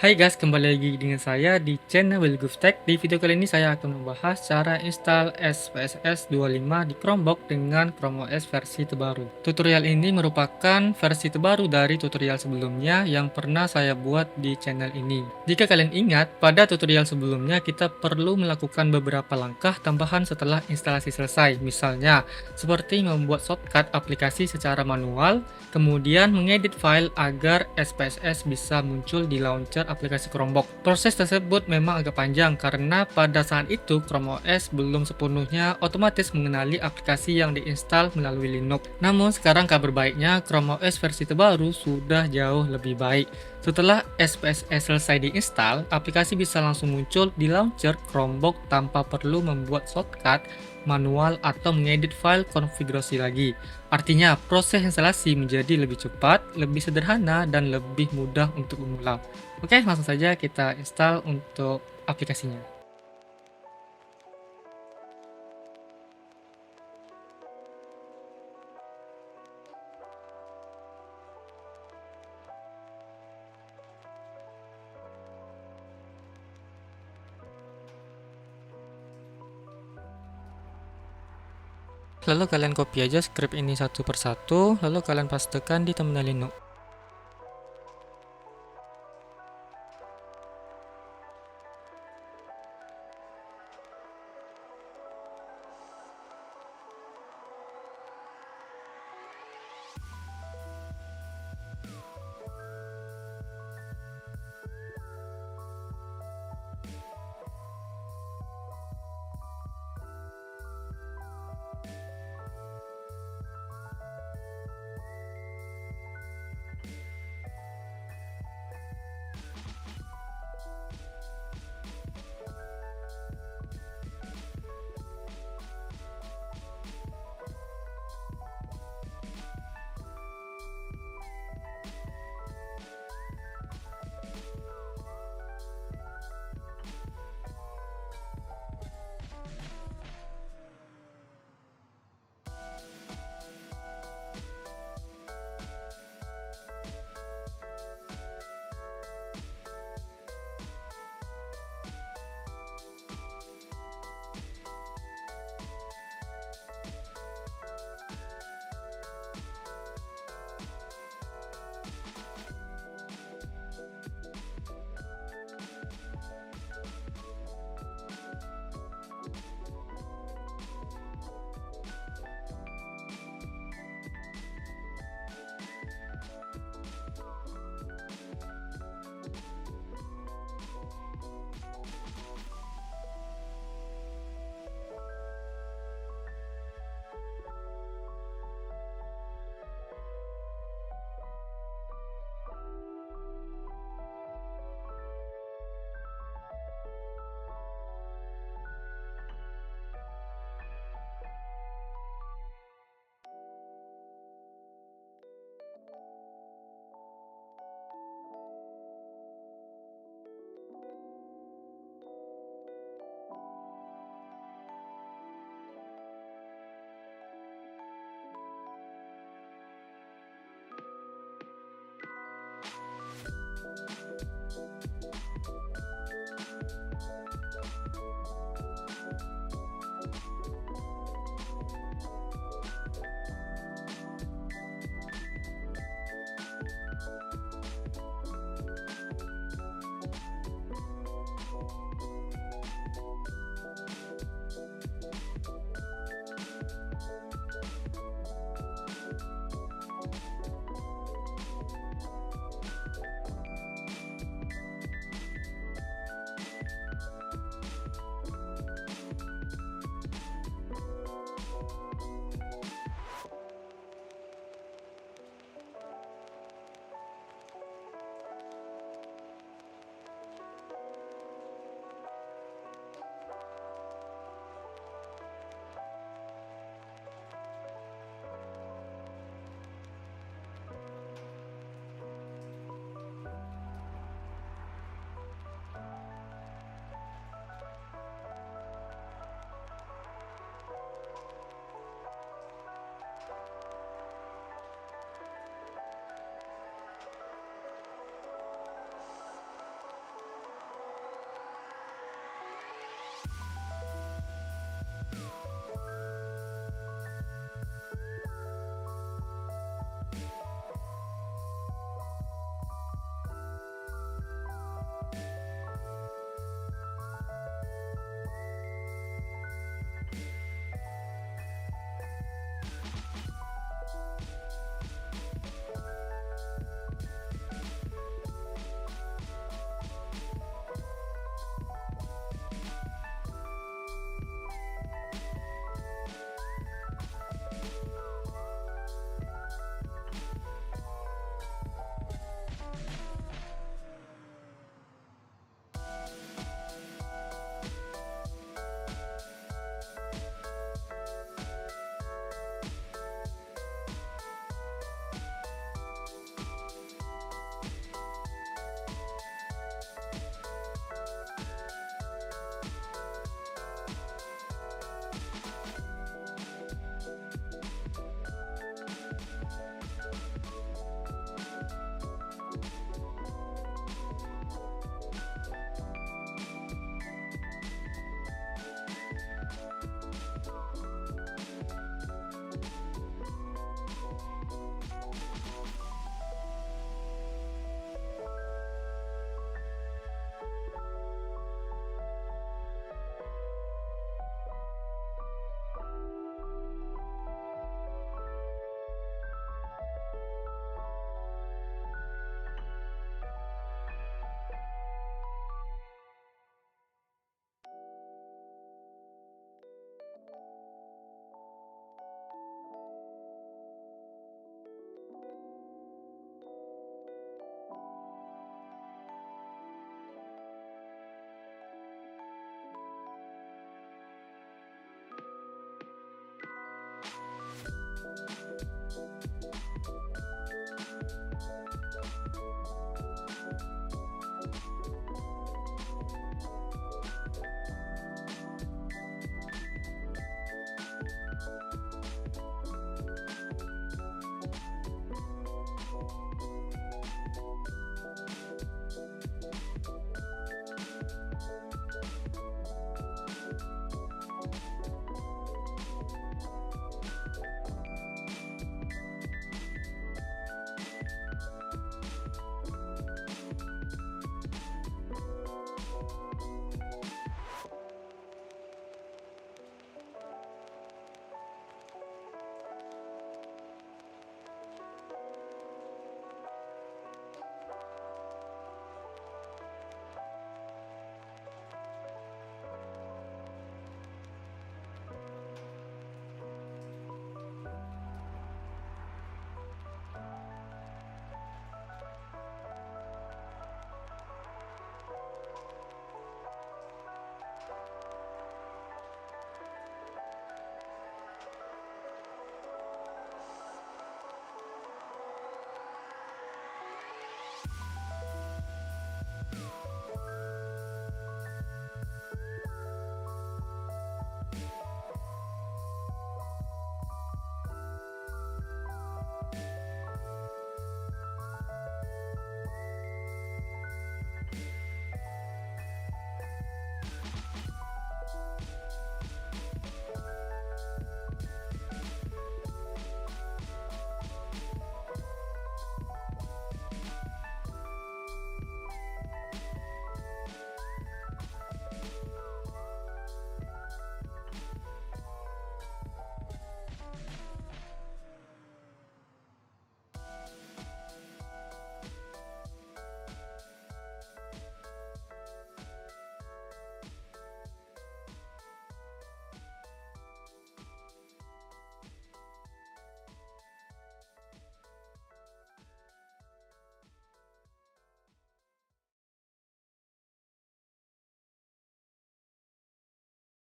Hai guys, kembali lagi dengan saya di channel Willgoof Tech. Di video kali ini saya akan membahas cara install SPSS 25 di Chromebook dengan Chrome OS versi terbaru. Tutorial ini merupakan versi terbaru dari tutorial sebelumnya yang pernah saya buat di channel ini. Jika kalian ingat, pada tutorial sebelumnya kita perlu melakukan beberapa langkah tambahan setelah instalasi selesai. Misalnya, seperti membuat shortcut aplikasi secara manual, kemudian mengedit file agar SPSS bisa muncul di launcher aplikasi Chromebook. Proses tersebut memang agak panjang karena pada saat itu Chrome OS belum sepenuhnya otomatis mengenali aplikasi yang diinstal melalui Linux. Namun sekarang kabar baiknya Chrome OS versi terbaru sudah jauh lebih baik. Setelah SPSS selesai diinstal, aplikasi bisa langsung muncul di launcher Chromebook tanpa perlu membuat shortcut manual atau mengedit file konfigurasi lagi. Artinya, proses instalasi menjadi lebih cepat, lebih sederhana, dan lebih mudah untuk mengulang. Oke, langsung saja kita install untuk aplikasinya. Lalu kalian copy aja script ini satu persatu, lalu kalian pastekan di terminal Linux.